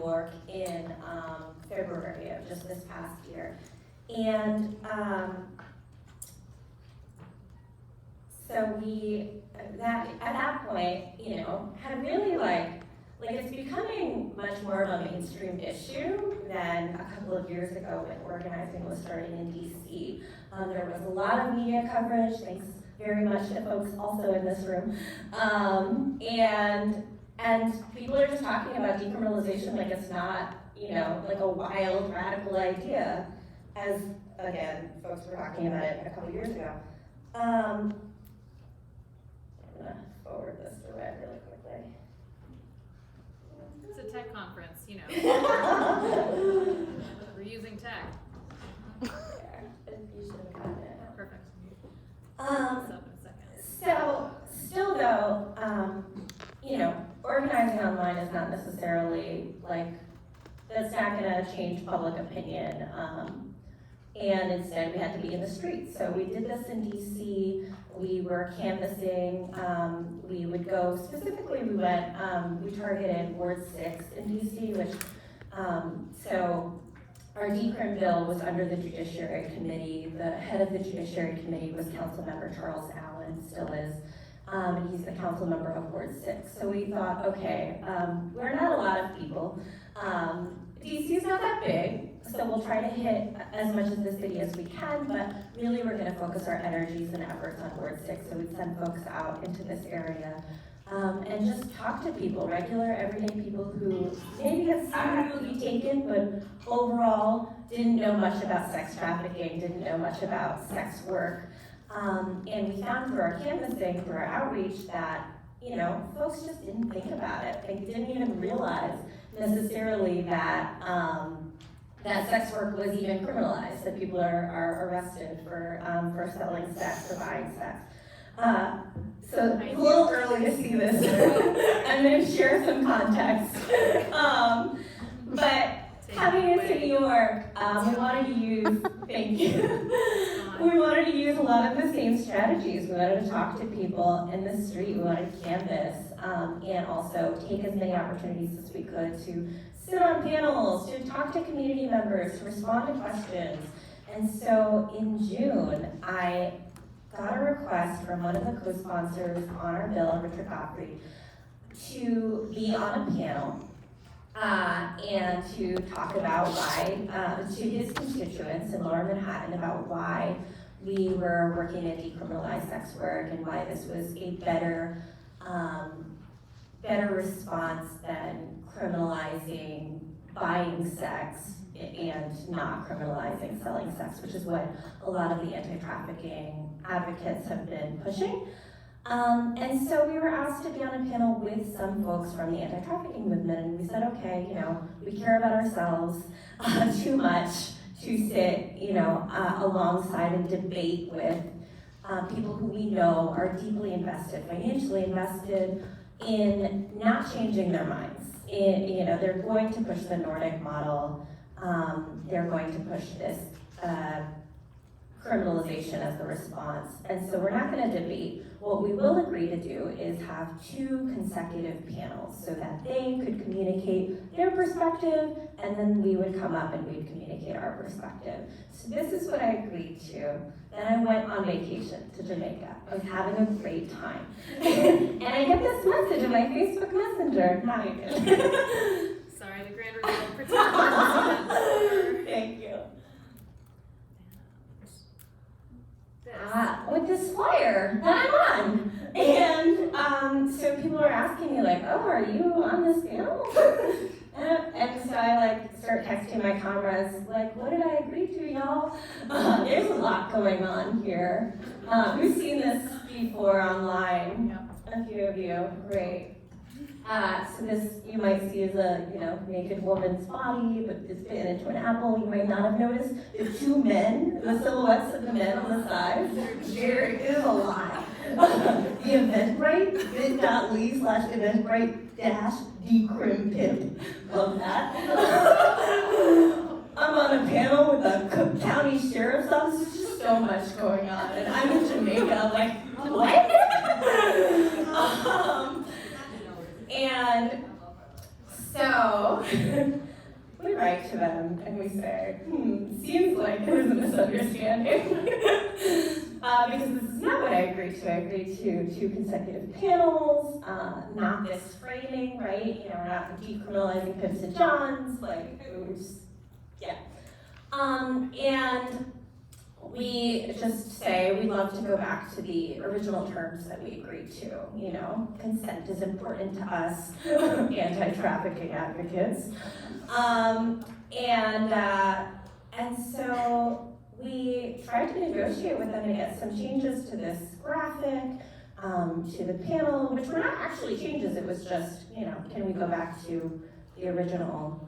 York in February of just this past year. And so we, at that point, you know, had really like it's becoming much more of a mainstream issue than a couple of years ago when organizing was starting in DC. There was a lot of media coverage, thanks very much to folks also in this room. And people are just talking about decriminalization like it's not, you know, like a wild, radical idea, as, again, folks were talking about it a couple years ago. I'm gonna forward this to Red really quickly. It's a tech conference, you know. We're using tech. You should have gotten it. Perfect. Um, Up in a second. So, still though, you know, organizing online is not necessarily like, that's not gonna change public opinion. And instead we had to be in the streets. So we did this in DC, we were canvassing, we would go, specifically we went, we targeted Ward 6 in DC, which, so our decrim bill was under the Judiciary Committee. The head of the Judiciary Committee was Councilmember Charles Allen, still is. And he's the council member of Ward 6. So we thought, okay, we're not a lot of people. DC's not that big, so we'll try to hit as much of the city as we can, but really we're gonna focus our energies and efforts on Ward 6, so we'd send folks out into this area. And just talk to people, regular, everyday people who maybe had seen a movie taken, but overall didn't know much about sex trafficking, didn't know much about sex work. And we found through our canvassing, through our outreach, that, you know, folks just didn't think about it. They didn't even realize necessarily that that sex work was even criminalized, that people are arrested for selling sex or buying sex. So it's a little early to see this. I'm going to share some context. But having it in New York, we wanted to use, thank you. We wanted to use a lot of the same strategies. We wanted to talk to people in the street. We wanted to canvass and also take as many opportunities as we could to sit on panels, to talk to community members, to respond to questions. And so in June, I got a request from one of the co-sponsors on our bill, Richard Godfrey, to be on a panel and to talk about why, to his constituents in Lower Manhattan, about why we were working to decriminalize sex work and why this was a better response than criminalizing buying sex and not criminalizing selling sex, which is what a lot of the anti-trafficking advocates have been pushing. And so we were asked to be on a panel with some folks from the anti-trafficking movement, and we said, okay, you know, we care about ourselves too much to sit, you know, alongside and debate with people who we know are deeply invested, financially invested in not changing their minds. You know, they're going to push the Nordic model. They're going to push this criminalization as the response. And so we're not going to debate. What we will agree to do is have 2 consecutive panels so that they could communicate their perspective, and then we would come up and we'd communicate our perspective. So this is what I agreed to. Then I went on vacation to Jamaica. I was having a great time. And I get this message in my Facebook Messenger. Now you can. Sorry, the grand reveal for Thank you. This. With this flyer that I'm on. And so people are asking me like, oh, are you on this panel? And so I like start texting my comrades, like, what did I agree to, y'all? There's a lot going on here. Who's seen this before online? Yeah. A few of you, great. So this you might see as a, you know, naked woman's body, but it's fit into an apple. You might not have noticed the 2 men, the silhouettes of the men on the side. There is a lot. The Eventbrite, bit.ly/Eventbrite-decrim-pimp. Love that. I'm on a panel with the Cook County Sheriff's Office. There's just so much going on. And I'm in Jamaica, like, what? And so, we write to them and we say, seems like there's a misunderstanding. Because this is not what I agreed to. I agreed to 2 consecutive panels, not this framing, right? We're not decriminalizing Pips and Johns, like, it was, yeah. And we just say we love to go back to the original terms that we agreed to. Consent is important to us, anti-trafficking advocates. And so we tried to negotiate with them to get some changes to this graphic, to the panel, which were not actually changes. It was just, can we go back to the original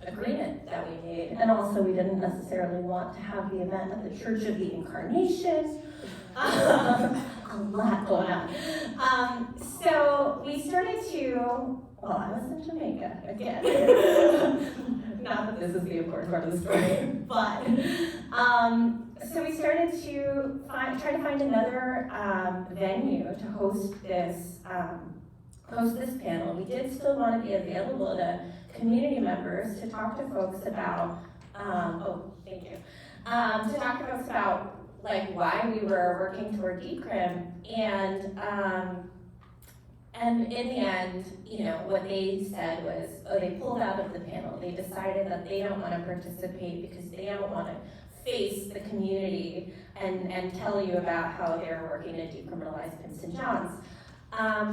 agreement that we made? And also, we didn't necessarily want to have the event at the Church of the Incarnation. A lot going on. So we started to, well, I was in Jamaica again. Not that this is the important part of the story, but so we started to try to find another venue to host this panel. We did still want to be available to community members to talk to folks about, to talk to folks about like why we were working toward decrim, and in the end, what they said was, they pulled out of the panel. They decided that they don't want to participate because they don't want to face the community and tell you about how they're working to decriminalize Pips and Johns.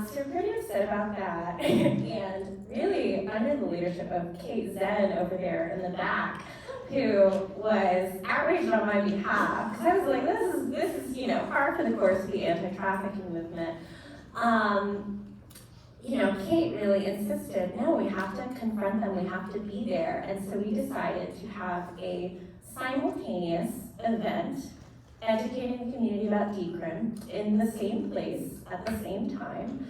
So we're pretty upset about that, and really under the leadership of Kate Zen over there in the back, who was outraged on my behalf, because I was like, this is par for the course of the anti-trafficking movement. Kate really insisted, no, we have to confront them, we have to be there, and so we decided to have a simultaneous event educating the community about decrim in the same place at the same time,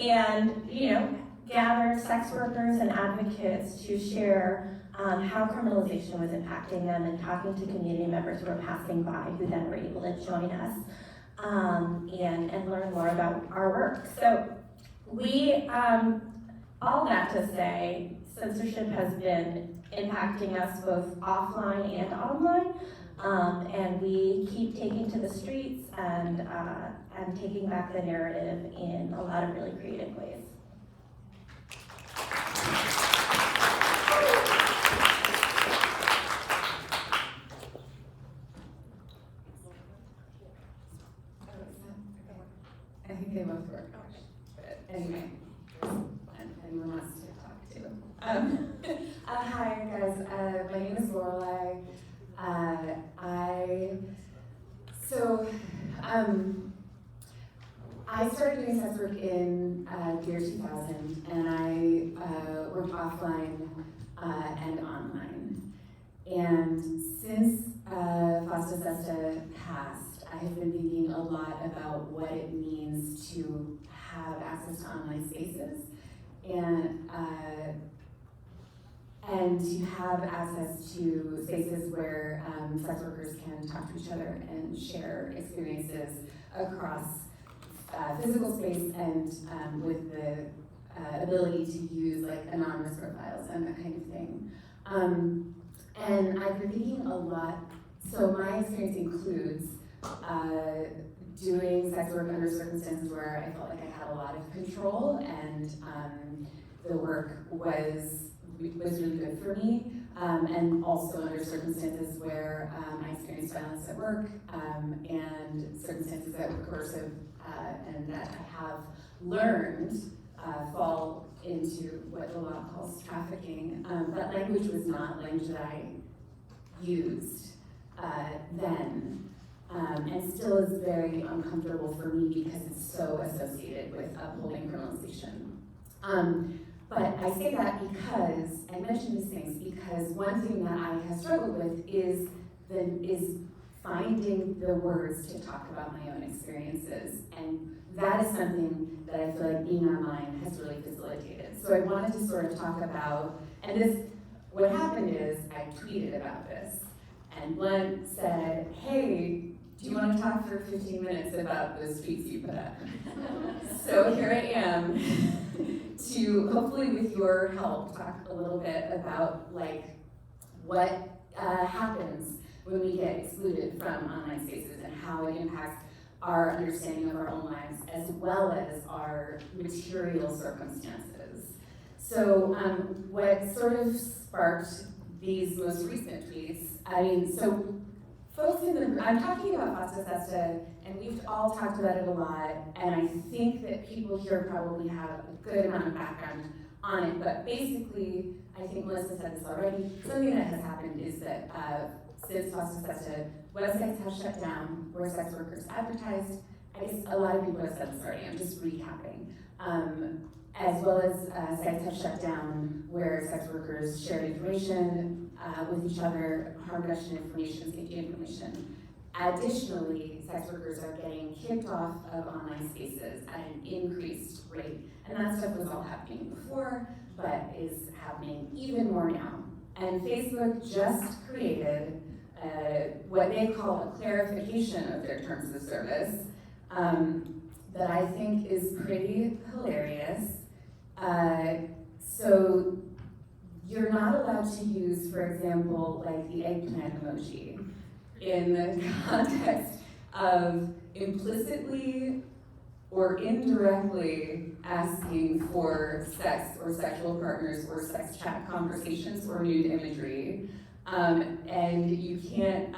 and gathered sex workers and advocates to share how criminalization was impacting them, and talking to community members who were passing by, who then were able to join us and learn more about our work. So we, all that to say, censorship has been impacting us both offline and online. And we keep taking to the streets and taking back the narrative in a lot of really creative ways. I think they both work. But anyway, anyone wants to talk to. Hi guys, my name is Lorelei. I started doing sex work in the year 2000, and I worked offline and online. And since Fosta Sesta passed, I have been thinking a lot about what it means to have access to online spaces and to have access to spaces where sex workers can talk to each other and share experiences across physical space and with the ability to use like anonymous profiles and that kind of thing. And I've been thinking a lot, so my experience includes doing sex work under circumstances where I felt like I had a lot of control, and the work was really good for me, and also under circumstances where I experienced violence at work, and circumstances that were coercive and that I have learned fall into what the law calls trafficking. That language was not language that I used then, and still is very uncomfortable for me because it's so associated with upholding criminalization. But I say that because, I mention these things because one thing that I have struggled with is finding the words to talk about my own experiences. And that is something that I feel like being online has really facilitated. So I wanted to sort of talk about, and this, what happened is I tweeted about this, and Glenn said, hey, do you want to talk for 15 minutes about those tweets you put up? So here I am to hopefully with your help talk a little bit about like what happens when we get excluded from online spaces and how it impacts our understanding of our own lives as well as our material circumstances. So what sort of sparked these most recent tweets, so folks in the, I'm talking about Fosta Sesta, and we've all talked about it a lot, and I think that people here probably have a good amount of background on it, but basically, I think Melissa said this already, something that has happened is that since Fosta Sesta, websites have shut down where sex workers advertised. I guess a lot of people have said this already, I'm just recapping. As well as sites have shut down where sex workers shared information with each other, harm reduction information, safety information. Additionally, sex workers are getting kicked off of online spaces at an increased rate. And that stuff was all happening before, but is happening even more now. And Facebook just created what they call a clarification of their terms of service that I think is pretty hilarious. So you're not allowed to use, for example, like the eggplant emoji in the context of implicitly or indirectly asking for sex or sexual partners or sex chat conversations or nude imagery. And you can't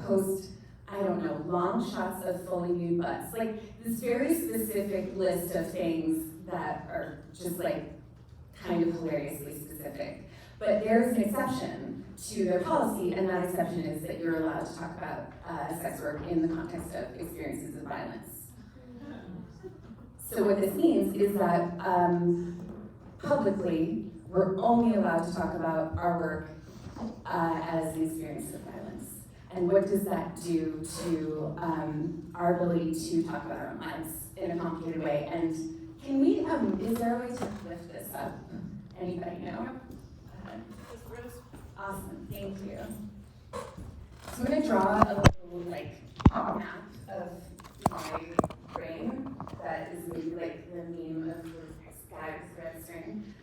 post, I don't know, long shots of fully nude butts. Like this very specific list of things that are just like kind of hilariously specific. But there's an exception to their policy, and that exception is that you're allowed to talk about sex work in the context of experiences of violence. So what this means is that publicly, we're only allowed to talk about our work as an experience of violence. And what does that do to our ability to talk about our own lives in a complicated way? And can we, is there a way to lift this up? Anybody know? Awesome, thank you. So I'm gonna draw a little like map of my brain that is maybe like the meme of the sky with red string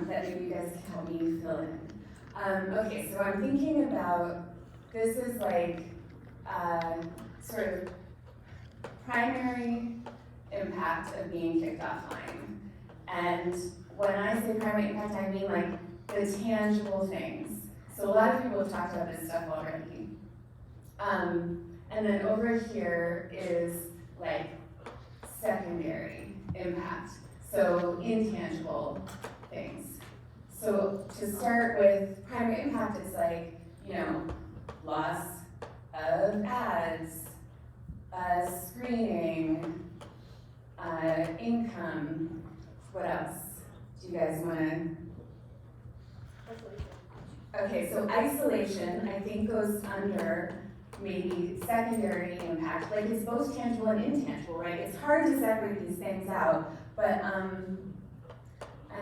that maybe you guys can help me fill in. Okay, so I'm thinking about, this is like sort of primary impact of being kicked offline. And when I say primary impact, I mean like the tangible things. So a lot of people have talked about this stuff already. And then over here is like secondary impact. So intangible things. So to start with primary impact, it's like, loss of ads, screening, income. What else? Do you guys want to? Okay, so isolation, I think, goes under maybe secondary impact. Like it's both tangible and intangible, right? It's hard to separate these things out, but I'm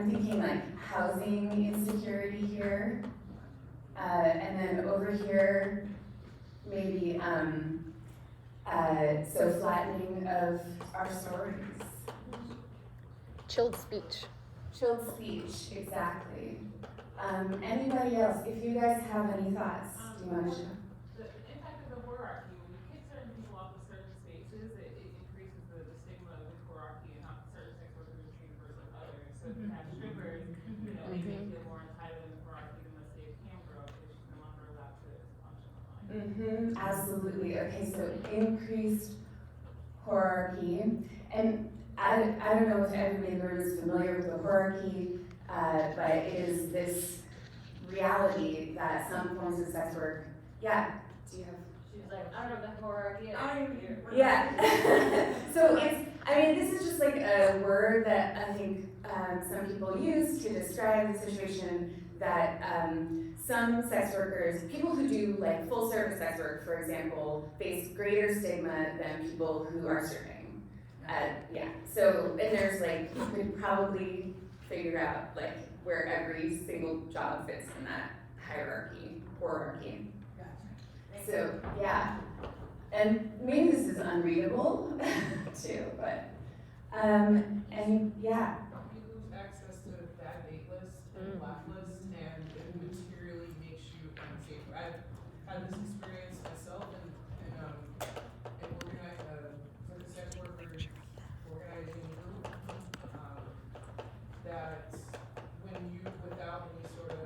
thinking like housing insecurity here, and then over here, maybe so flattening of our stories. Chilled speech. Chilled speech, exactly. Anybody else? If you guys have any thoughts, do you want to share? The impact of the hierarchy, when you kick certain people off of certain spaces, it increases the stigma of the hierarchy and how certain sex workers are treated versus others. So if you have strippers, they may feel more entitled in the hierarchy than let's say a cam girl because she's no longer allowed to function online. Absolutely. Okay, so increased hierarchy. And I don't know if everybody in the room is familiar with the hierarchy, but it is this reality that some forms of sex work, do you have? She's like, I don't know the hierarchy. Yeah. So this is just like a word that I think some people use to describe the situation that some sex workers, people who do like full service sex work, for example, face greater stigma than people who are serving. So, and there's like, you could probably figure out like where every single job fits in that hierarchy. So, yeah. and maybe this is unreadable too, but, and yeah. You lose access to that date list and blacklist, and it materially makes you unsafe. I've had this experience myself in for the sex workers organizing group, that when you, without any sort of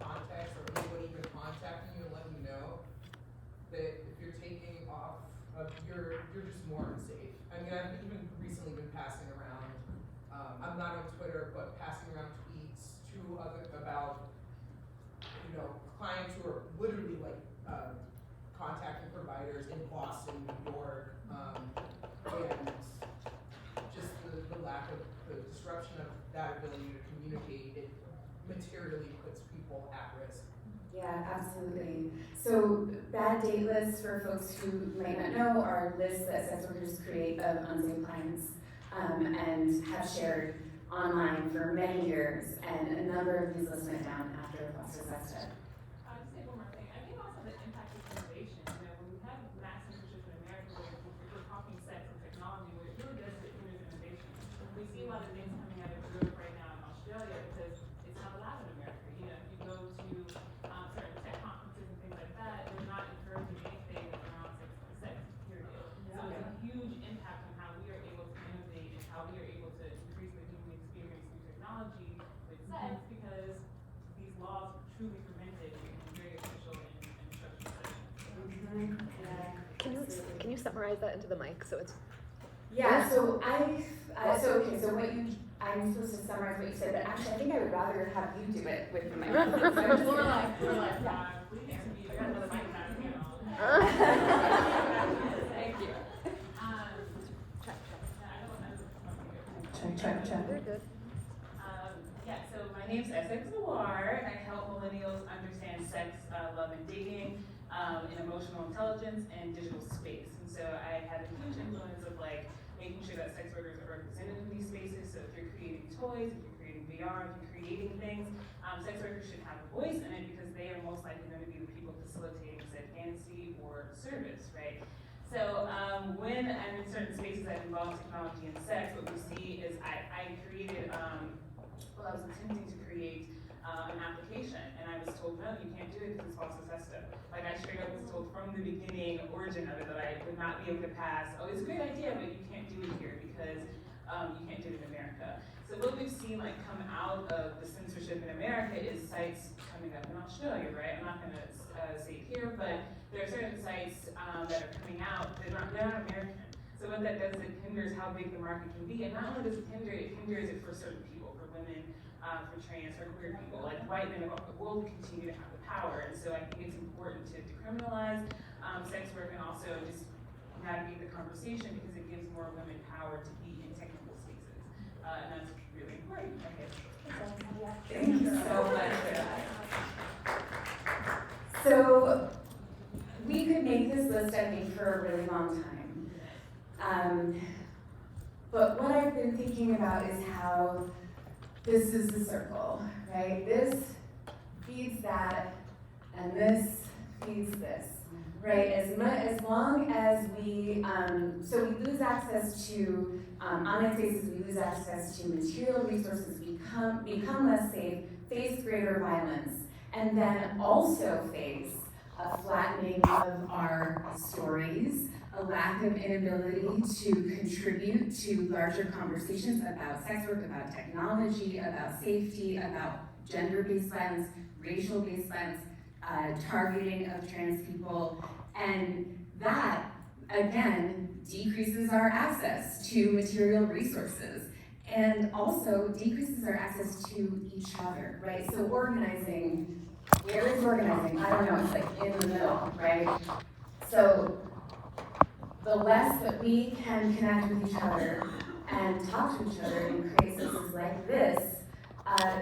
context or anybody even contacting you and letting you know that if you're taking off, you're just more unsafe. I mean, I've even recently been passing around, I'm not on Twitter, but passing around tweets to about, clients who are literally like, contacting providers in Boston, New York, and just the lack of, the disruption of that ability to communicate, it materially puts people at risk. Yeah, absolutely. So bad date lists, for folks who might not know, are lists that sex workers create of unsafe clients and have shared online for many years, and a number of these lists went down after foster sex. I'll just say one more thing. I think also the impact of innovation. When we have mass censorship in America, where we're talking sex and technology, where it really does hinder innovation. We see a lot of things coming out of Europe right now in Australia because it's not allowed in America. If you go to certain tech conferences and things like that, they're not encouraging anything around sex, period. So it's a huge impact on how we are able to innovate and how we are able to increase the human experience through technology with sex, because these laws truly prevent it and it's very official and structured sessions. Can you summarize that into the mic so it's Yeah, so I'm supposed to summarize what you said, but actually I think I would rather have you do it with the microphone. So I'm just We're like, we need to be another mic back, Thank you. check. You're good. Yeah, so my name's Essex Noir. I help millennials understand sex, love, and dating, and emotional intelligence and digital space. And so I have a huge influence of making sure that sex workers are represented in these spaces. So if you're creating toys, if you're creating VR, if you're creating things, sex workers should have a voice in it because they are most likely going to be the people facilitating said fantasy or service, right? So when I'm in certain spaces that involve technology and sex, what we see is I created, I was attempting to create an application, and I was told, no, you can't do it because it's false assessment. I straight up was told from the beginning, origin of it, that I would not be able to pass. Oh, it's a great idea, but you can't do it here because you can't do it in America. So what we've seen come out of the censorship in America is sites coming up in Australia, right? I'm not going to say it here, but there are certain sites that are coming out. They're not American. So what that does is it hinders how big the market can be, and not only does it hinder it, hinders it for certain people, for women, for trans, for queer people. White men will continue to have the power, and so I think it's important to decriminalize sex work and also just navigate the conversation because it gives more women power to be in technical spaces, and that's really important. Okay. Thank you so much for that. So we could make this list, I think, for a really long time. But what I've been thinking about is how this is the circle, right? This feeds that, and this feeds this, right? As long as we, so we lose access to, online spaces, we lose access to material resources, become less safe, face greater violence, and then also face a flattening of our stories, a lack of inability to contribute to larger conversations about sex work, about technology, about safety, about gender-based violence, racial-based violence, targeting of trans people, and that, again, decreases our access to material resources, and also decreases our access to each other, right? So organizing, where is organizing? I don't know, it's in the middle, right? So the less that we can connect with each other and talk to each other in create spaces like this,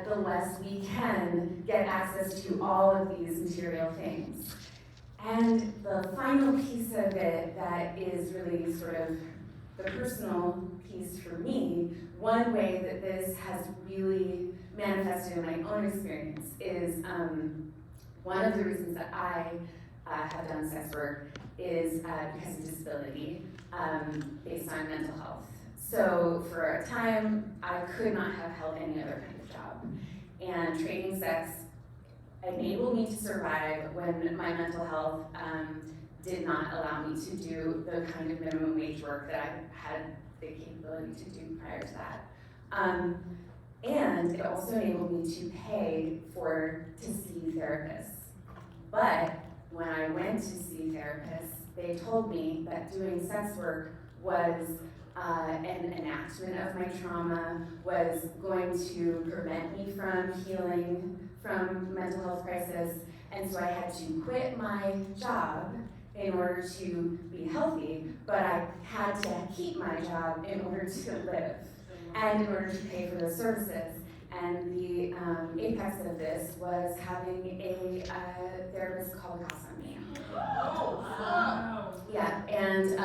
the less we can get access to all of these material things. And the final piece of it that is really sort of the personal piece for me, one way that this has really manifested in my own experience is one of the reasons that I have done sex work is because of disability based on mental health. So for a time, I could not have held any other kind of job. And trading sex enabled me to survive when my mental health did not allow me to do the kind of minimum wage work that I had the capability to do prior to that. And it also enabled me to pay to see therapists. But when I went to see therapists, they told me that doing sex work was an enactment of my trauma, was going to prevent me from healing from mental health crisis, and so I had to quit my job in order to be healthy, but I had to keep my job in order to live and in order to pay for the services. And the apex of this was having a therapist call the cops on me. Yeah, and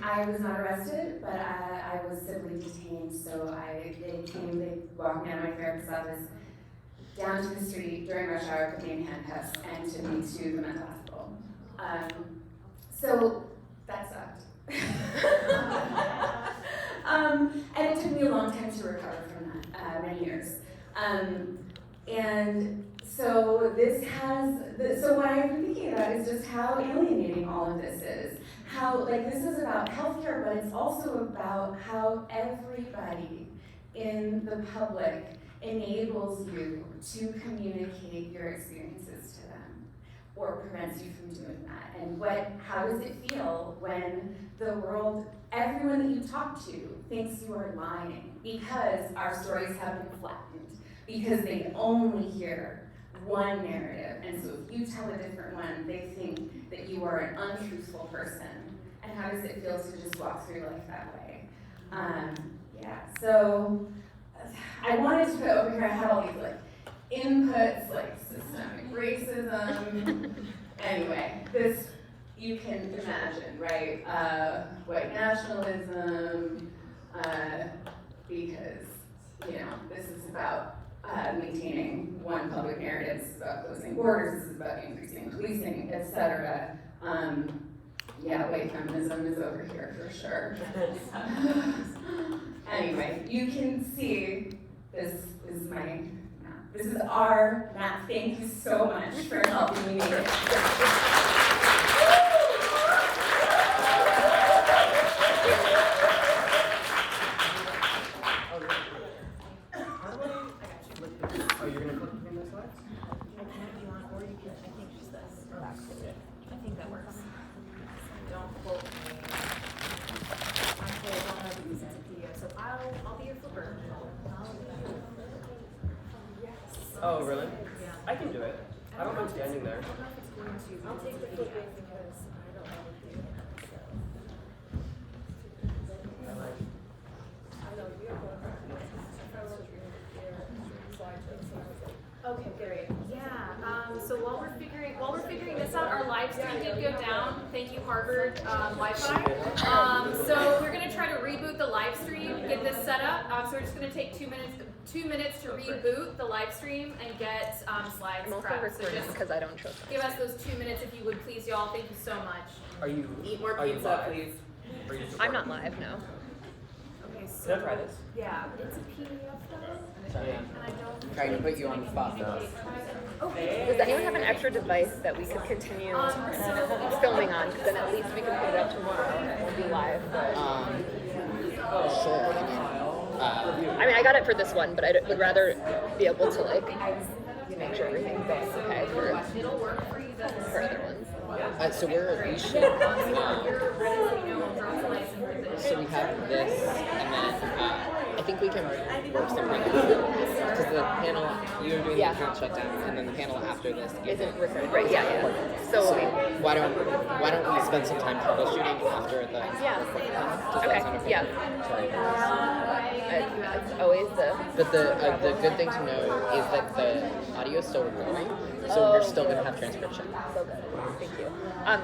I was not arrested, but I was civilly detained, so they walked me out of my therapist's office down to the street during rush hour, put me in handcuffs, and took me to the mental hospital. So that sucked. And it took me a long time to recover from that, many years. And so so what I've been thinking about is just how alienating all of this is. How, this is about healthcare, but it's also about how everybody in the public enables you to communicate your experiences to them, or prevents you from doing that. And how does it feel when the world, everyone that you talk to thinks you are lying because our stories have been flattened, because they only hear one narrative, and so if you tell a different one, they think that you are an untruthful person. And how does it feel to just walk through life that way? So I wanted to put over here, I have all these inputs, systemic racism. Anyway, this, you can imagine, right? White nationalism, because, this is about maintaining one public narrative, this is about closing borders, this is about increasing policing, etc. White feminism is over here for sure. Anyway, you can see this is our map. Thank you so much for helping me make it. Oh, you're gonna click between those slides? I think just this. I think that works. Don't quote me. Actually, I don't know if you sent it to you, so I'll be your flipper. Oh, really? Yeah. I can do it. I don't mind standing there. I'll take the flipping because I don't know what to do. Okay, great. Yeah, so while we're figuring this out, our live stream did go down. Thank you, Harvard Wi-Fi. So we're gonna try to reboot the live stream, get this set up. So we're just gonna take 2 minutes to reboot the live stream and get slides I'm also prepped. So recording just because I don't trust give us those 2 minutes if you would, please, y'all. Thank you so much. Are you? Eat more are you pizza, live? please. Are you I'm not live, no. Okay, Can I try this? yeah, it's a PDF though, Sorry. and I don't. Trying to put you on the spot, though. Okay. Does anyone have an extra device that we could continue filming on? Because then at least we can put it up tomorrow and we'll be live. Sure. I mean, I got it for this one, but I would rather be able to make sure everything's going okay for other ones. So we should. So we have this, and then I think we can work something because the panel you're doing the account shutdown, and then the panel after this Isn't recorded, right? Yeah. So why don't we spend some time troubleshooting after the? Okay. Yeah. Sorry. It's always the. But the good thing to know is that the audio is still recording, so we're still going to have transcription. So good. Thank you.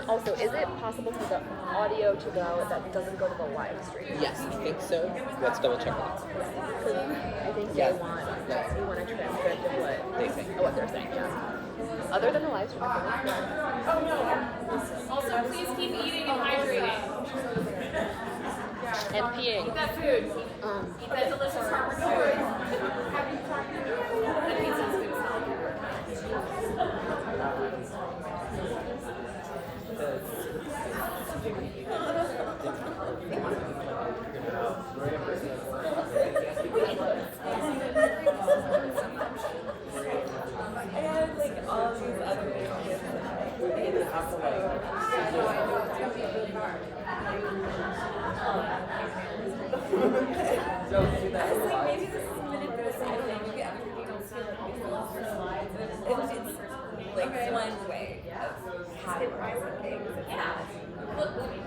Also, is it possible for the audio to go that doesn't go to the live stream? Yes, I think so. Let's double check that. I think Yeah. we want a transcript of what They think. what they're saying. Yeah. Other than the live stream. Also, please keep eating and hydrating. And peeing. Eat that food. Eat that delicious Harvard food. That pizza's good as hell. And like all of these other ideas that maybe this is manipulative thing. Maybe everybody don't feel like we lost our slides. It's like one way of categorizing things. Yeah.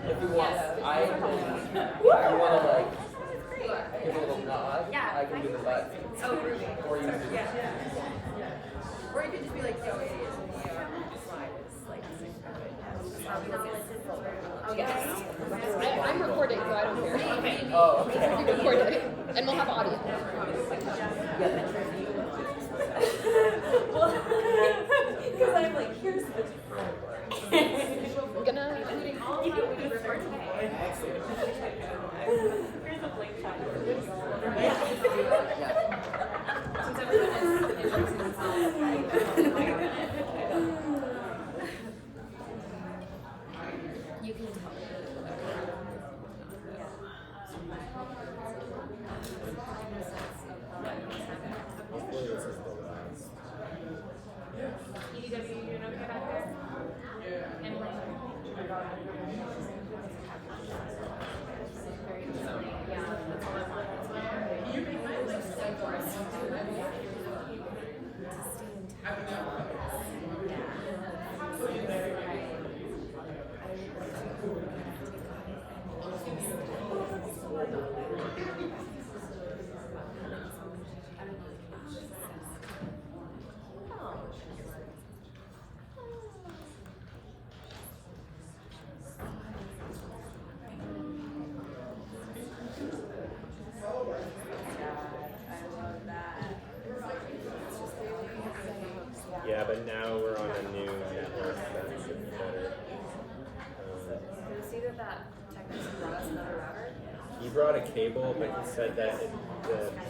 If you want, I can, if you want to like give a little nod, I can do the butt. Oh, really? Or you can do Or you could just be like, yo, it is. Slide is like I'm recording, so I don't care. Oh, okay. You record it, and we'll have audio. Because I'm like, here's the I'm gonna. Including all of what we record today. here's the blank check. Since everyone is introducing themselves. You can tell. EDW, you doing okay back there? Emily? Very easily. Yeah, that's all I want. That's what I Yeah, but now we're on a new network that's better. Did you see that technician brought us another router? He brought a cable, but he said that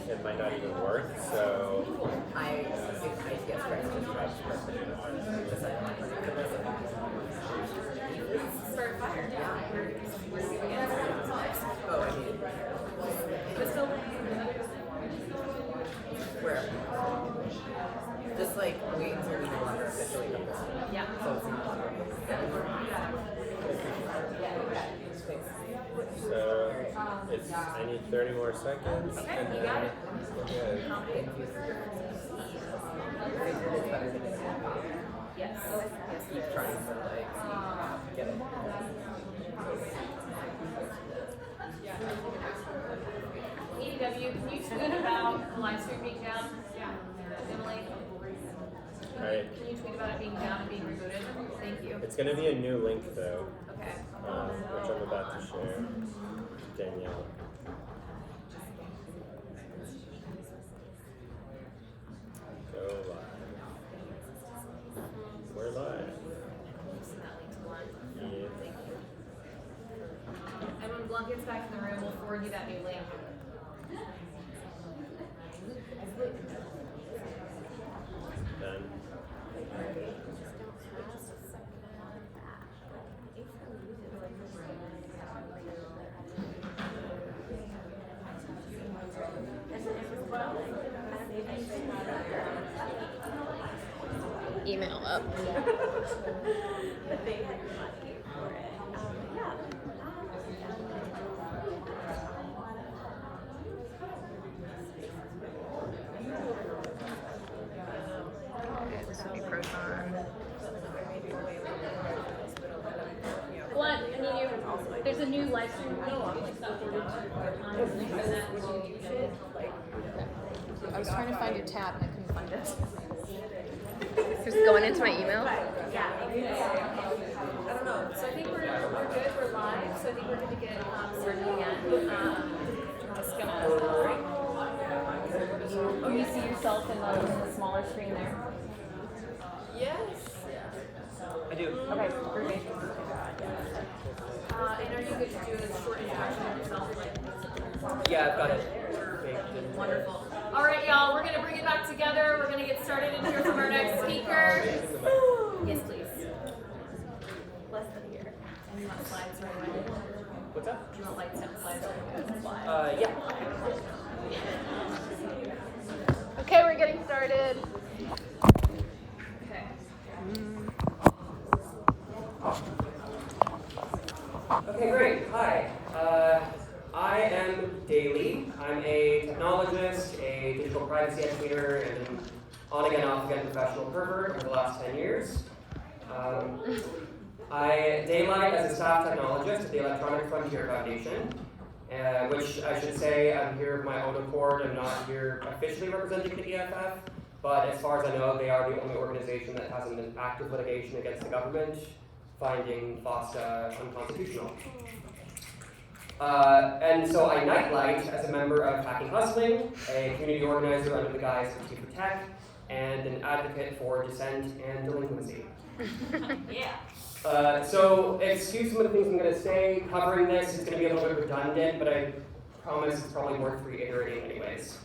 it might not even work, so... I guess Start fire. Yeah. Where do we begin? Oh, I mean, This building, another where? Just like wait until we no longer officially have this. Yeah. So it's not. So, it's, I need 30 more seconds, Okay, and you then got it. we're good. Yes. Keep trying to like get it. EDW, can you tweet about the live stream being down? Emily? Alright, Can you tweet about it being down and being rebooted? Thank you. it's gonna be a new link though, Okay. which I'm about to share. Danielle. Go live. We're live. Send that link to Glenn. Yeah. Thank you. And when Glenn gets back in the room, we'll forward you that new link. Done. Email up. But they had money for it. Yeah. Glenn, I need you. There's a new live stream link. It's uploaded to our time. Send that to you should. I was trying to find your tab and I couldn't find it. Just going into my email. Yeah. I don't know. So I think we're good. We're live. So I think we're good to get started again. I'm just gonna. Oh, you see yourself in the smaller screen there. Yes. slides or anything? What's up? Do you want lights and slides or anything? Yeah. Okay, we're getting started. Okay. Okay, great. Hi. I am Daly. I'm a technologist, a digital privacy educator, and an on-again, off-again professional pervert over the last 10 years. I daylight as a staff technologist at the Electronic Frontier Foundation, which I should say I'm here of my own accord. I'm not here officially representing the EFF, but as far as I know, they are the only organization that has an active litigation against the government, finding FOSTA unconstitutional. And so I nightlight as a member of Hacking Hustling, a community organizer under the guise of Tea for Tech, and an advocate for dissent and delinquency. Yeah. So excuse some of the things I'm going to say. Covering this is going to be a little bit redundant, but I promise it's probably worth reiterating anyways.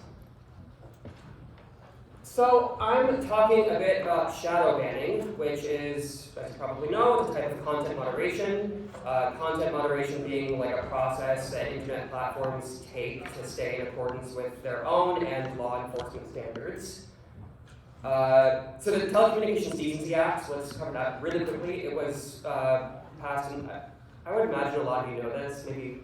So I'm talking a bit about shadowbanning, which is, as you probably know, a type of content moderation. Content moderation being like a process that internet platforms take to stay in accordance with their own and law enforcement standards. So the Telecommunications Decency Act, so let's cover that really quickly. It was passed in, I would imagine a lot of you know this, maybe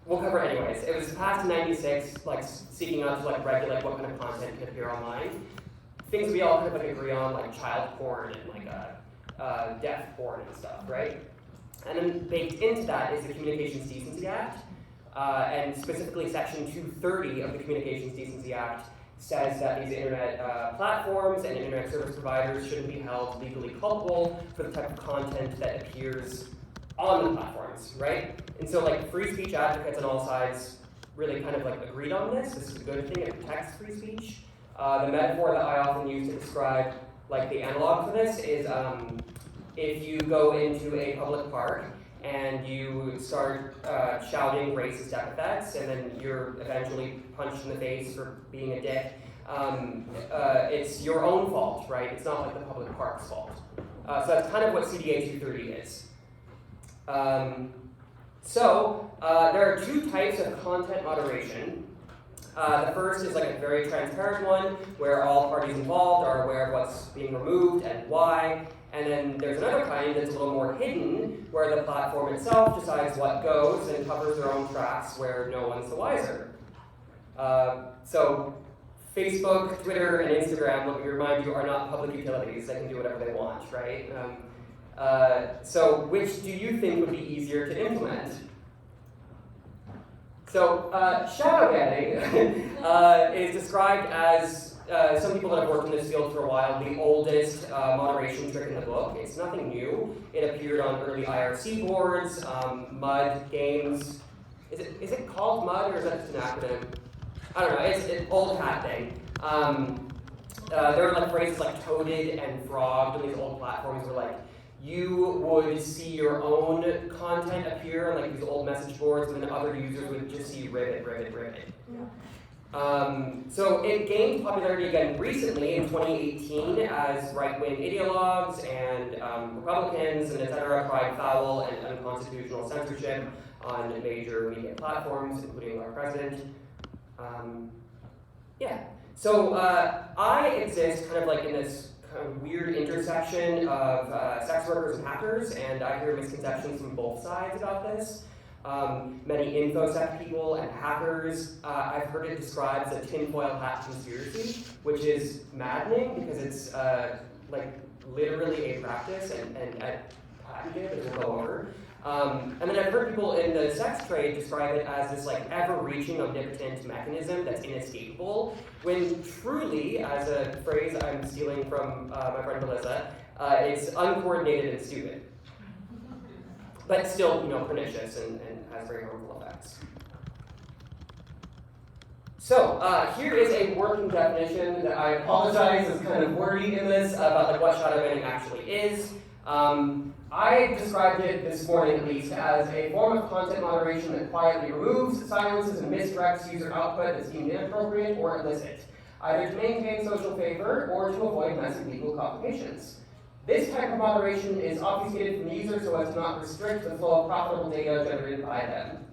we'll cover it anyways. It was passed in '96, like seeking out to like regulate what kind of content can appear online. Things we all kind of like agree on, like child porn and like death porn and stuff, right? And then baked into that is the Communications Decency Act, and specifically Section 230 of the Communications Decency Act says that these internet platforms and internet service providers shouldn't be held legally culpable for the type of content that appears on the platforms, right? And so like free speech advocates on all sides really kind of like agreed on this. This is a good thing, it protects free speech. The metaphor that I often use to describe like the analog for this is if you go into a public park and you start shouting racist epithets and then you're eventually punched in the face for being a dick, it's your own fault, right? It's not like the public park's fault. So that's kind of what CDA 230 is. There are two types of content moderation. The first is like a very transparent one where all parties involved are aware of what's being removed and why. And then there's another kind that's a little more hidden where the platform itself decides what goes and covers their own tracks where no one's the wiser. So Facebook, Twitter, and Instagram, let me remind you, are not public utilities. They can do whatever they want, right? So which do you think would be easier to implement? So shadowbanning is described as, some people that have worked in this field for a while, the oldest moderation trick in the book. It's nothing new. It appeared on early IRC boards, MUD games. Is it called MUD or is that just an acronym? I don't know, it's an old hat thing. There are like phrases like toaded and frogged on these old platforms where like you would see your own content appear on like these old message boards and then other users would just see ribbit. So it gained popularity again recently in 2018 as right-wing ideologues and Republicans and etc. cried foul and unconstitutional censorship on major media platforms, including our president. So I exist kind of like in this kind of weird intersection of sex workers and hackers, and I hear misconceptions from both sides about this. Many InfoSec people and hackers, I've heard it described as a tinfoil hat conspiracy, which is maddening because it's like literally a practice and patented, as we'll go over. And then I've heard people in the sex trade describe it as this like ever-reaching omnipotent mechanism that's inescapable, when truly, as a phrase I'm stealing from my friend Melissa, it's uncoordinated and stupid. But still, pernicious and has very harmful effects. So here is a working definition that I apologize is kind of wordy in this about like what shadowbanning actually is. I described it this morning at least as a form of content moderation that quietly removes, silences, and misdirects user output that's deemed inappropriate or illicit, either to maintain social favor or to avoid messy legal complications. This type of moderation is obfuscated from the user so as to not restrict the flow of profitable data generated by them.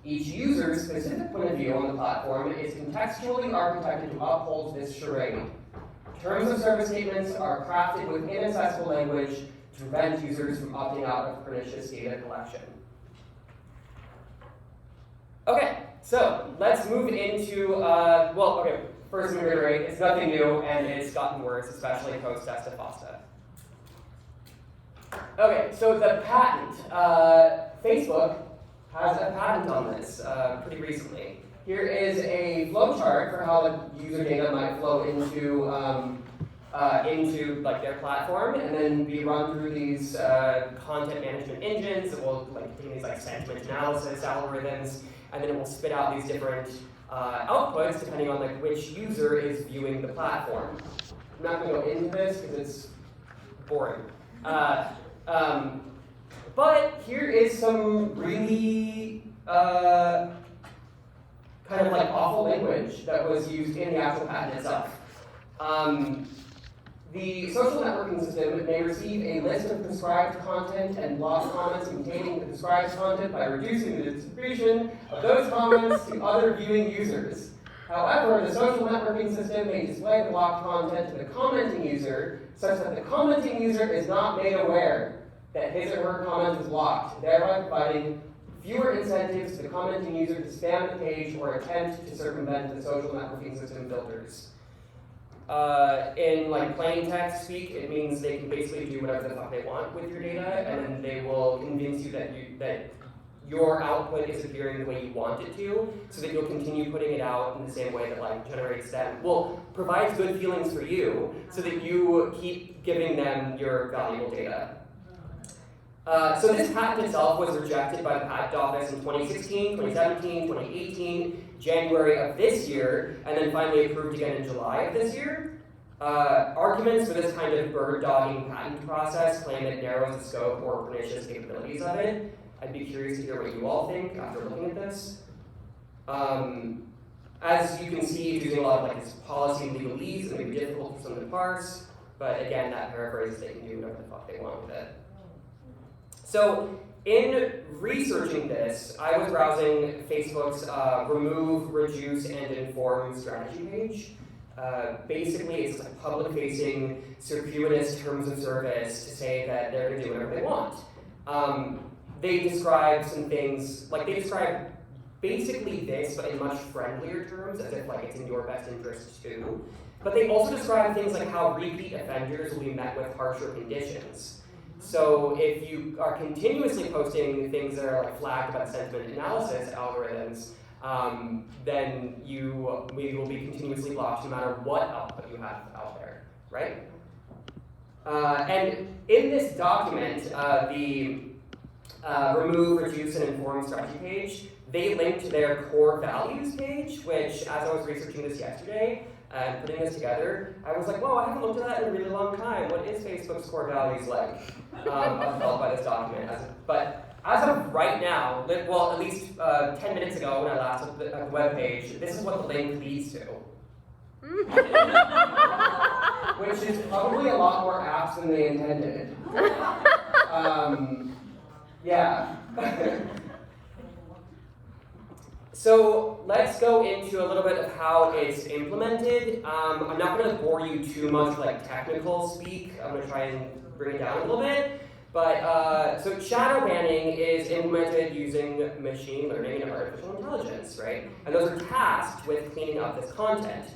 Each user's specific point of view on the platform is contextually architected to uphold this charade. Terms of service statements are crafted with inaccessible language to prevent users from opting out of pernicious data collection. Okay, so let's move into, first let me reiterate, it's nothing new and it's gotten worse, especially post-Testa Fosta. Okay, so the patent. Facebook has a patent on this pretty recently. Here is a flowchart for how the user data might flow into like their platform, and then be run through these content management engines that will contain these sentiment analysis algorithms, and then it will spit out these different outputs depending on which user is viewing the platform. I'm not going to go into this because it's boring. But here is some really kind of awful language that was used in the actual patent itself. The social networking system may receive a list of prescribed content and block comments containing the prescribed content by reducing the distribution of those comments to other viewing users. However, the social networking system may display the blocked content to the commenting user such that the commenting user is not made aware that his or her comment is blocked, thereby providing fewer incentives to the commenting user to spam the page or attempt to circumvent the social networking system filters. In plain text speak, it means they can basically do whatever the fuck they want with your data, and then they will convince you that your output is appearing the way you want it to, so that you'll continue putting it out in the same way that generates them. Well, provides good feelings for you, so that you keep giving them your valuable data. So this patent itself was rejected by the Patent Office in 2016, 2017, 2018, January of this year, and then finally approved again in July of this year. Arguments for this kind of bird-dogging patent process claim it narrows the scope or pernicious capabilities of it. I'd be curious to hear what you all think after looking at this. As you can see, it's using a lot of policy and legalese, and it may be difficult for some to parse, but again, that paraphrases they can do whatever the fuck they want with it. So, in researching this, I was browsing Facebook's remove, reduce, and inform strategy page. Basically, it's a public-facing, circuitous terms of service to say that they're going to do whatever they want. They describe some things, they describe basically this, but in much friendlier terms, as if it's in your best interest too. But they also describe things like how repeat offenders will be met with harsher conditions. So if you are continuously posting things that are flagged by the sentiment analysis algorithms, then we will be continuously blocked no matter what output you have out there, right? And in this document, the remove, reduce, and inform strategy page, they link to their core values page, which, as I was researching this yesterday and putting this together, I was like, whoa, I haven't looked at that in a really long time. What is Facebook's core values like? Upheld by this document. But as of right now, well, at least 10 minutes ago when I last looked at the web page, this is what the link leads to. Which is probably a lot more apps than they intended. Yeah. So let's go into a little bit of how it's implemented. I'm not going to bore you too much technical speak. I'm going to try and bring it down a little bit. But so shadowbanning is implemented using machine learning and artificial intelligence, right? And those are tasked with cleaning up this content.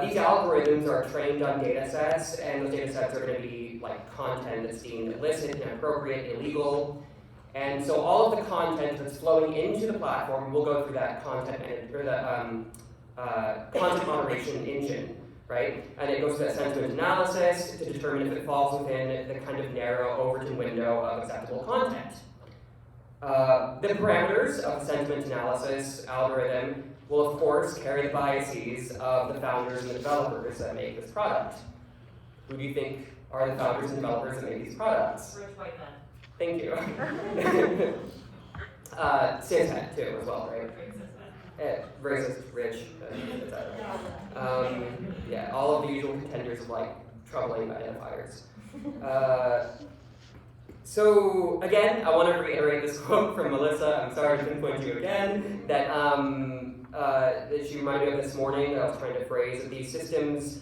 These algorithms are trained on data sets, and those data sets are going to be content that's deemed illicit, inappropriate, illegal. And so all of the content that's flowing into the platform will go through that content moderation engine, right? And it goes through that sentiment analysis to determine if it falls within the kind of narrow Overton window of acceptable content. The parameters of the sentiment analysis algorithm will, of course, carry the biases of the founders and the developers that make this product. Who do you think are the founders and developers that make these products? Rich white men. Thank you. Cishet too, as well, right? Racist, rich, yeah, all of the usual contenders of troubling identifiers. So again, I want to reiterate this quote from Melissa. I'm sorry to pinpoint you again. That she reminded me of this morning. That I was trying to phrase that these systems,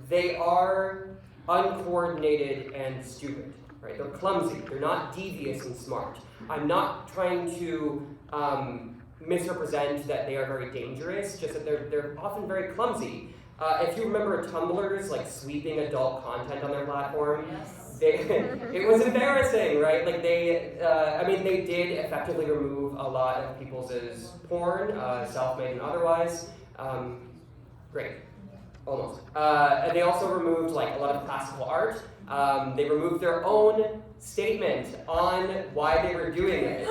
they are uncoordinated and stupid. Right? They're clumsy. They're not devious and smart. I'm not trying to misrepresent that they are very dangerous. Just that they're often very clumsy. If you remember Tumblr's like sweeping adult content on their platform. Yes. It was embarrassing, right? Like they did effectively remove a lot of people's porn, self-made and otherwise. Great, almost. And they also removed like a lot of classical art. They removed their own statement on why they were doing it.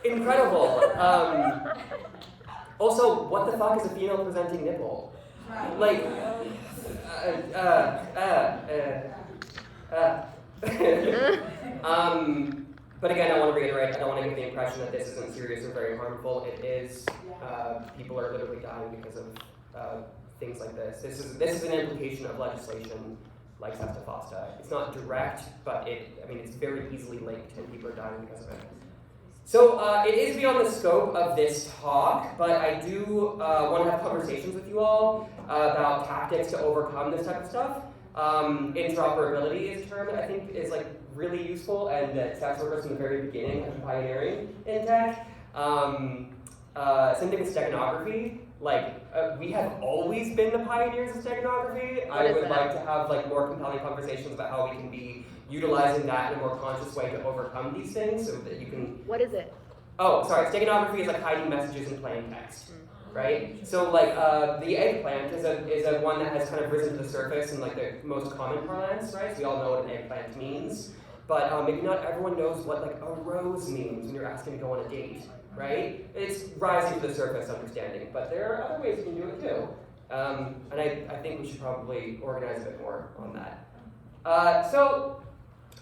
Incredible. Also, what the fuck is a female presenting nipple? Like, but again, I want to reiterate, I don't want to give the impression that this isn't serious or very harmful. It is. People are literally dying because of things like this. This is an implication of legislation like SEPTA FOSTA. It's not direct, but it's very easily linked, and people are dying because of it. So it is beyond the scope of this talk, but I do want to have conversations with you all about tactics to overcome this type of stuff. Interoperability is a term that I think is like really useful, and that sex workers from the very beginning have been pioneering in tech. Same thing with steganography. We have always been the pioneers of steganography. I would like to have more compelling conversations about how we can be utilizing that in a more conscious way to overcome these things, so that you can. What is it? Oh, sorry. Steganography is hiding messages in plain text. Right? So the eggplant is a one that has kind of risen to the surface in the most common parlance, right? So we all know what an eggplant means, but maybe not everyone knows what a rose means when you're asking to go on a date, right? It's rising to the surface understanding, but there are other ways you can do it too. And I think we should probably organize a bit more on that. So,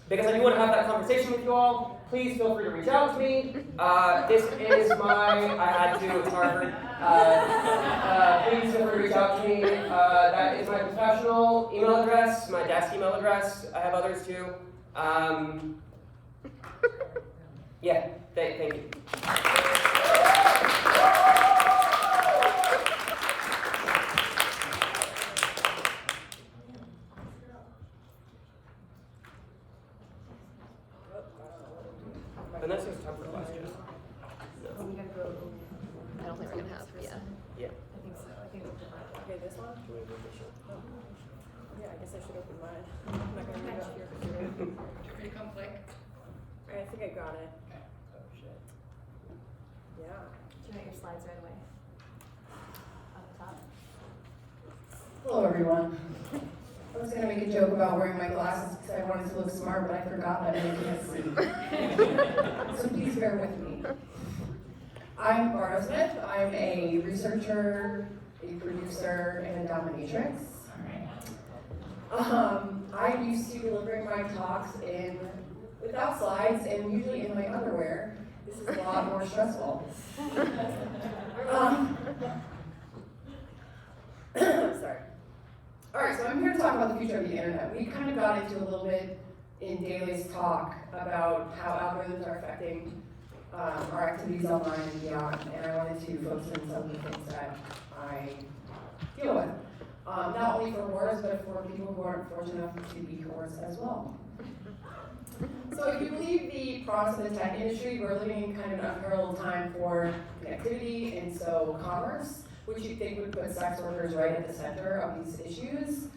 because I do want to have that conversation with you all, please feel free to reach out to me. This is I had to, it's Harvard. Please feel free to reach out to me. That is my professional email address, my desk email address. I have others too. Yeah, thank you. Unless there's time for questions. No. I don't think we're gonna have. Yeah. Yeah. I think so. I think okay, this one? Oh. Yeah, I guess I should open mine. I'm not gonna read it here because you're ready. Ready to come click? I think I got it. Oh shit. Yeah. Do you want your slides right away? On the top? Hello everyone. I was going to make a joke about wearing my glasses because I wanted to look smart, but I forgot that I can't see. So please bear with me. I'm Bardot Smith. I'm a researcher, a producer, and a dominatrix. I used to delivering my talks without slides and usually in my underwear. This is a lot more stressful. Sorry. All right, so I'm here to talk about the future of the internet. We kind of got into a little bit in Daly's talk about how algorithms are affecting our activities online and beyond, and I wanted to focus on some of the things that I deal with. Not only for whores, but for people who aren't fortunate enough to be whores as well. So if you believe the promise of the tech industry, we're living in kind of an unparalleled time for connectivity and so commerce, which you'd think would put sex workers right at the center of these issues.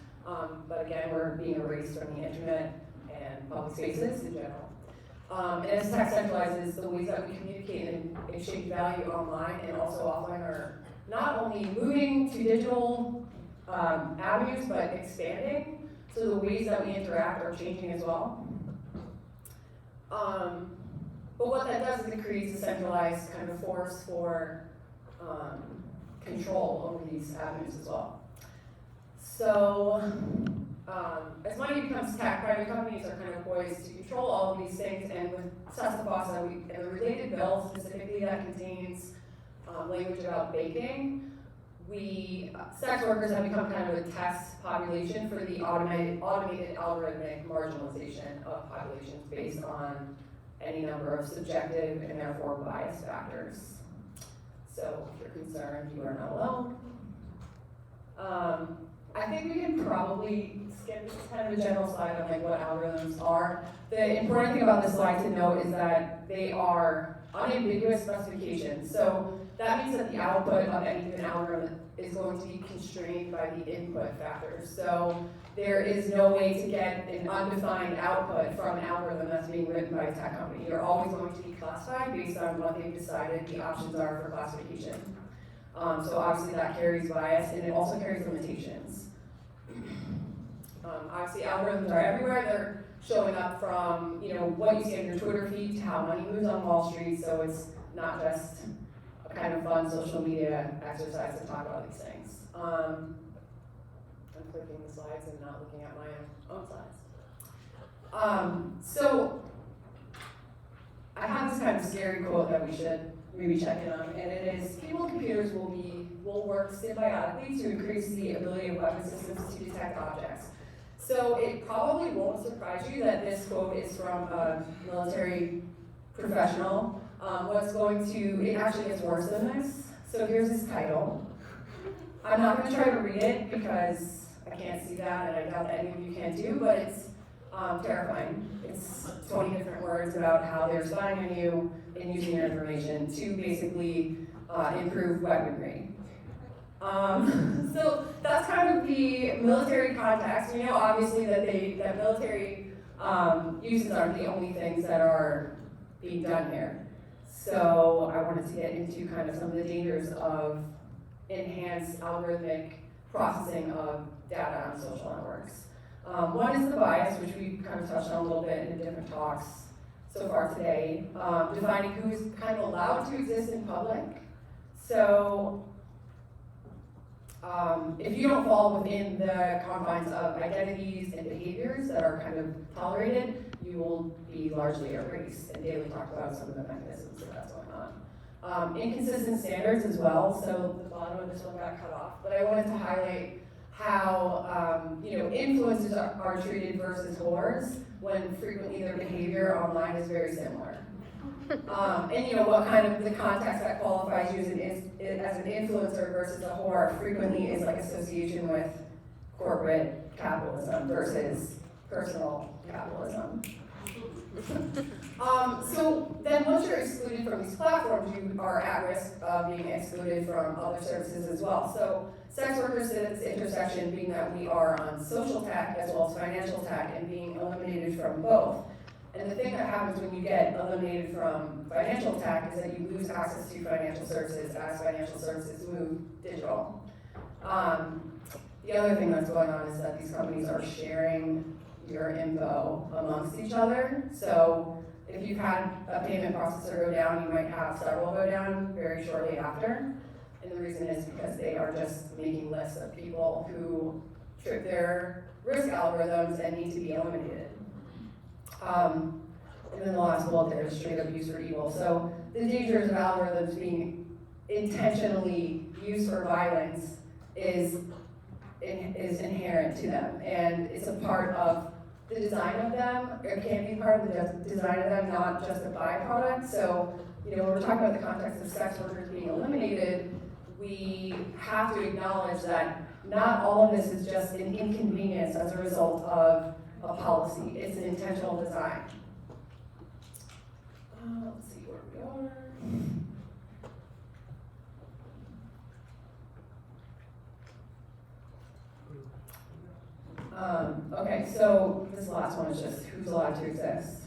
But again, we're being erased from the internet and public spaces in general. And as tech centralizes, the ways that we communicate and exchange value online and also offline are not only moving to digital avenues, but expanding. So the ways that we interact are changing as well. But what that does is it creates a centralized kind of force for control over these avenues as well. So as money becomes tech, private companies are kind of poised to control all of these things, and with SEPTA FOSTA and the related bill specifically that contains language about baking, sex workers have become kind of a test population for the automated algorithmic marginalization of populations based on any number of subjective and therefore bias factors. So if you're concerned, you are not alone. I think we can probably skip this kind of a general slide on like what algorithms are. The important thing about this slide to note is that they are unambiguous specifications. So that means that the output of any given algorithm is going to be constrained by the input factors. So there is no way to get an undefined output from an algorithm that's being written by a tech company. You're always going to be classified based on what they've decided the options are for classification. So obviously that carries bias, and it also carries limitations. Obviously algorithms are everywhere. They're showing up from what you see on your Twitter feed to how money moves on Wall Street. So it's not just a kind of fun social media exercise to talk about these things. I'm clicking the slides and not looking at my own slides. So I have this kind of scary quote that we should maybe check in on, and it is, people and computers will work symbiotically to increase the ability of weapon systems to detect objects. So it probably won't surprise you that this quote is from a military professional. It actually gets worse than this. So here's his title. I'm not going to try to read it because I can't see that, and I doubt that any of you can too, but it's terrifying. It's 20 different words about how they're spying on you and using your information to basically improve weaponry. So that's kind of the military context. We know obviously that military uses aren't the only things that are being done here. So I wanted to get into kind of some of the dangers of enhanced algorithmic processing of data on social networks. One is the bias, which we kind of touched on a little bit in different talks so far today, defining who's kind of allowed to exist in public. So if you don't fall within the confines of identities and behaviors that are kind of tolerated, you will be largely erased. And Daly talked about some of the mechanisms that that's going on. Inconsistent standards as well. So the bottom of this one got cut off, but I wanted to highlight how influencers are treated versus whores when frequently their behavior online is very similar. And what kind of the context that qualifies you as an influencer versus a whore frequently is like association with corporate capitalism versus personal capitalism. So then once you're excluded from these platforms, you are at risk of being excluded from other services as well. So sex workers sit at this intersection, being that we are on social tech as well as financial tech and being eliminated from both. And the thing that happens when you get eliminated from financial tech is that you lose access to financial services as financial services move digital. The other thing that's going on is that these companies are sharing your info amongst each other. So if you've had a payment processor go down, you might have several go down very shortly after. And the reason is because they are just making lists of people who trip their risk algorithms and need to be eliminated. And then the last bullet there is straight up use for evil. So the dangers of algorithms being intentionally used for violence is inherent to them, and it's a part of the design of them, or can be part of the design of them, not just a byproduct. So, when we're talking about the context of sex workers being eliminated, we have to acknowledge that not all of this is just an inconvenience as a result of a policy. It's an intentional design. Let's see where we are. Okay, so this last one is just who's allowed to exist.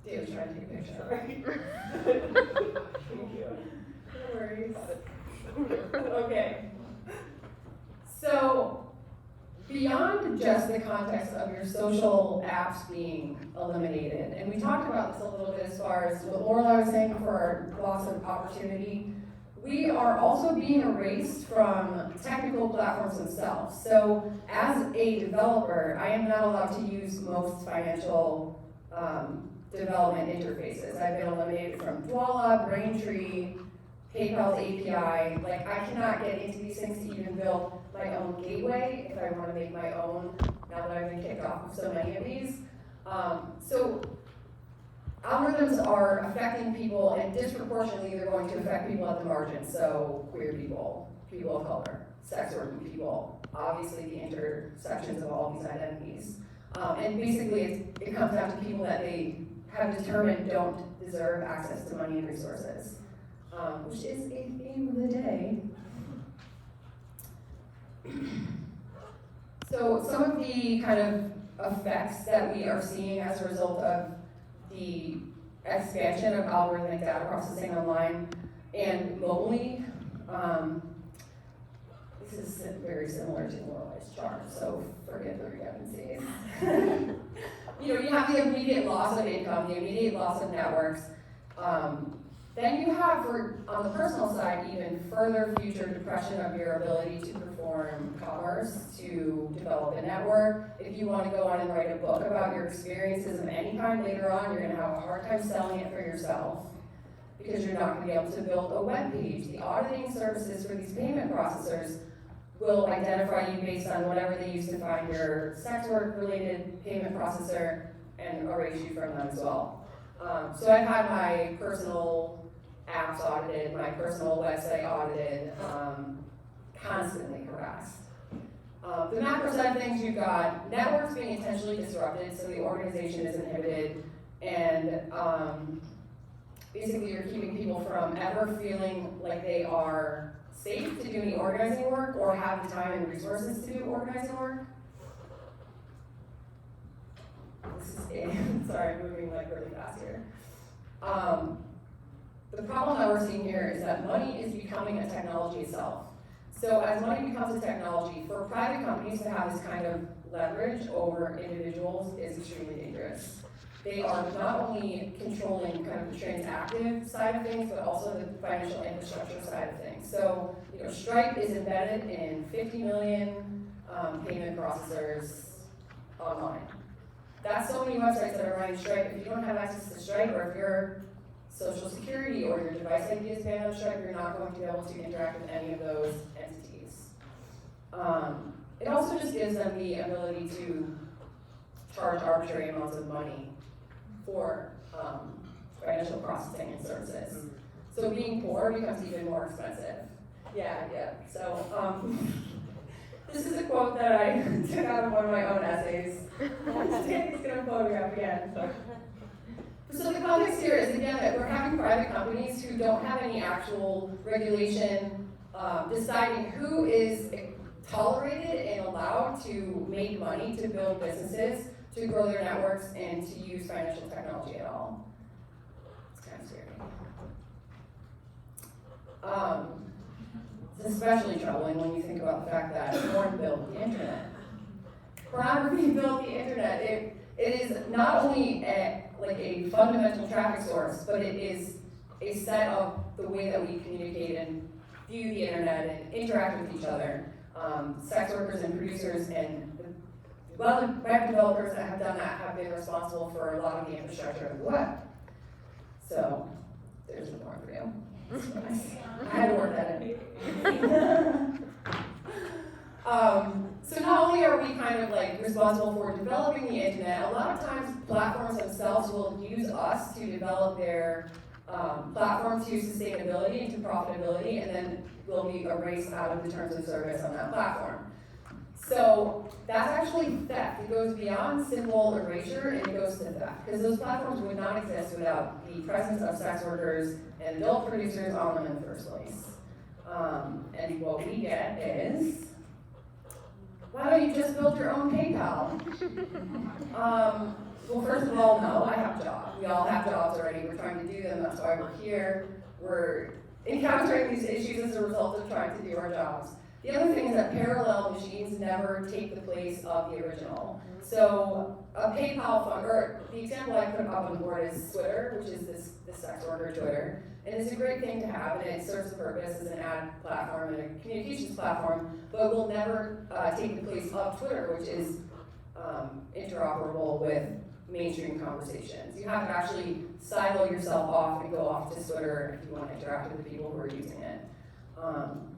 David's trying to take a picture. Thank you. No worries. Okay. So, beyond just the context of your social apps being eliminated, and we talked about this a little bit as far as what Lorelei was saying for our loss of opportunity, we are also being erased from technical platforms themselves. So as a developer, I am not allowed to use most financial development interfaces. I've been eliminated from Dwalla, Braintree, PayPal's API, like I cannot get into these things to even build my own gateway if I want to make my own, now that I've been kicked off of so many of these. So algorithms are affecting people, and disproportionately they're going to affect people at the margin. So queer people, people of color, sex working people, obviously the intersections of all these identities. And basically it comes down to people that they have determined don't deserve access to money and resources, which is a theme of the day. So some of the kind of effects that we are seeing as a result of the expansion of algorithmic data processing online and mobilely, this is very similar to Lorelei's chart, so forgive the redundancies. You know, you have the immediate loss of income, the immediate loss of networks. Then you have, on the personal side, even further future depression of your ability to perform commerce, to develop a network. If you want to go on and write a book about your experiences of any kind later on, you're going to have a hard time selling it for yourself because you're not going to be able to build a web page. The auditing services for these payment processors will identify you based on whatever they use to find your sex work related payment processor and erase you from them as well. So I've had my personal apps audited, my personal website audited, constantly harassed. The macro side of things, you've got networks being intentionally disrupted, so the organization is inhibited, and basically you're keeping people from ever feeling like they are safe to do any organizing work or have the time and resources to do organizing work. This is it. Sorry, I'm moving like really fast here. The problem that we're seeing here is that money is becoming a technology itself. So as money becomes a technology, for private companies to have this kind of leverage over individuals is extremely dangerous. They are not only controlling kind of the transactive side of things, but also the financial infrastructure side of things. So, you know, Stripe is embedded in 50 million payment processors online. That's so many websites that are running Stripe. If you don't have access to Stripe, or if your Social Security or your device ID is banned on Stripe, you're not going to be able to interact with any of those entities. It also just gives them the ability to charge arbitrary amounts of money for financial processing and services. So being poor becomes even more expensive. Yeah. So this is a quote that I took out of one of my own essays. Danny's gonna photograph again. So the context here is, again, that we're having private companies who don't have any actual regulation deciding who is tolerated and allowed to make money, to build businesses, to grow their networks, and to use financial technology at all. It's kind of scary. It's especially troubling when you think about the fact that porn built the internet. Pornography built the internet. It is not only a fundamental traffic source, but it is a set of the way that we communicate and view the internet and interact with each other. Sex workers and producers and web developers that have done that have been responsible for a lot of the infrastructure of the web. So there's the porn for you. I had to work that in. So not only are we kind of like responsible for developing the internet, a lot of times platforms themselves will use us to develop their platform to sustainability and to profitability, and then will be erased out of the terms of service on that platform. So that's actually theft. It goes beyond simple erasure and it goes to theft, because those platforms would not exist without the presence of sex workers and adult producers on them in the first place. And what we get is, why don't you just build your own PayPal? Well, first of all, no, I have jobs. We all have jobs already. We're trying to do them. That's why we're here. We're encountering these issues as a result of trying to do our jobs. The other thing is that parallel machines never take the place of the original. So a PayPal fund, or the example I put up on the board is Twitter, which is this sex worker Twitter. And it's a great thing to have, and it serves the purpose as an ad platform and a communications platform, but will never take the place of Twitter, which is interoperable with mainstream conversations. You have to actually silo yourself off and go off to Twitter if you want to interact with the people who are using it.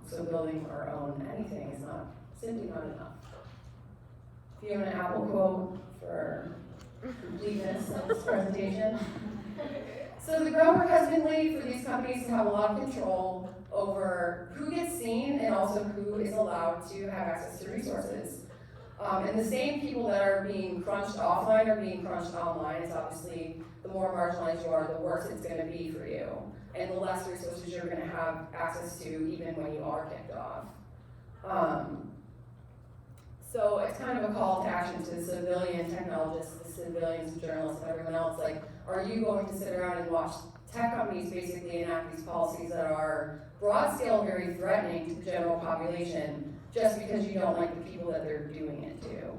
So building our own anything is simply not enough. If you have an Apple quote for completeness of this presentation. So the groundwork has been laid for these companies to have a lot of control over who gets seen and also who is allowed to have access to resources. And the same people that are being crunched offline are being crunched online. It's obviously, the more marginalized you are, the worse it's going to be for you, and the less resources you're going to have access to even when you are kicked off. So it's kind of a call to action to civilian technologists, the civilians, journalists, and everyone else. Like, are you going to sit around and watch tech companies basically enact these policies that are broad scale, very threatening to the general population, just because you don't like the people that they're doing it to?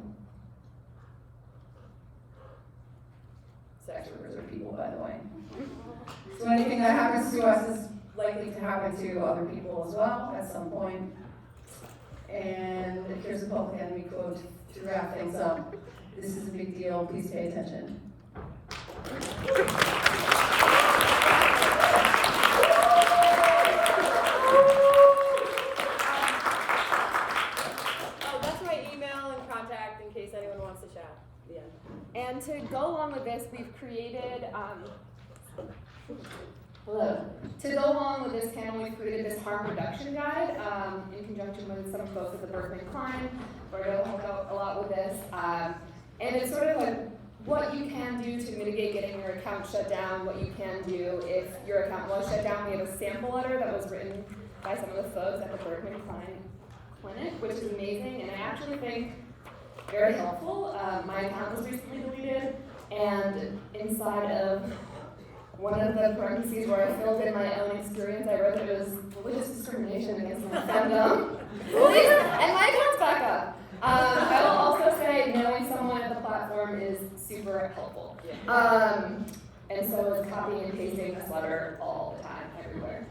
It's actually reserved people, by the way. So anything that happens to us is likely to happen to other people as well at some point. And here's a Public Enemy quote to wrap things up. This is a big deal, please pay attention. That's my email and contact in case anyone wants to chat. The end. And to go along with this, we've created To go along with this panel, we've created this harm reduction guide in conjunction with some folks at the Berkman Klein. Bardot helped out a lot with this. And it's sort of like what you can do to mitigate getting your account shut down, what you can do if your account was shut down. We have a sample letter that was written by some of the folks at the Berkman Klein clinic, which is amazing, and I actually think very helpful. My account was recently deleted, and inside of one of the parentheses where I filled in my own experience, I wrote that it was religious discrimination against my femdom. And my account's back up. I will also say knowing someone at the platform is super helpful. And so is copying and pasting this letter all the time, everywhere.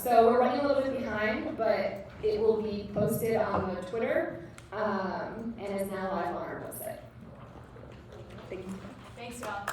So we're running a little bit behind, but it will be posted on the Twitter and is now live on our website. Thank you. Thanks, y'all.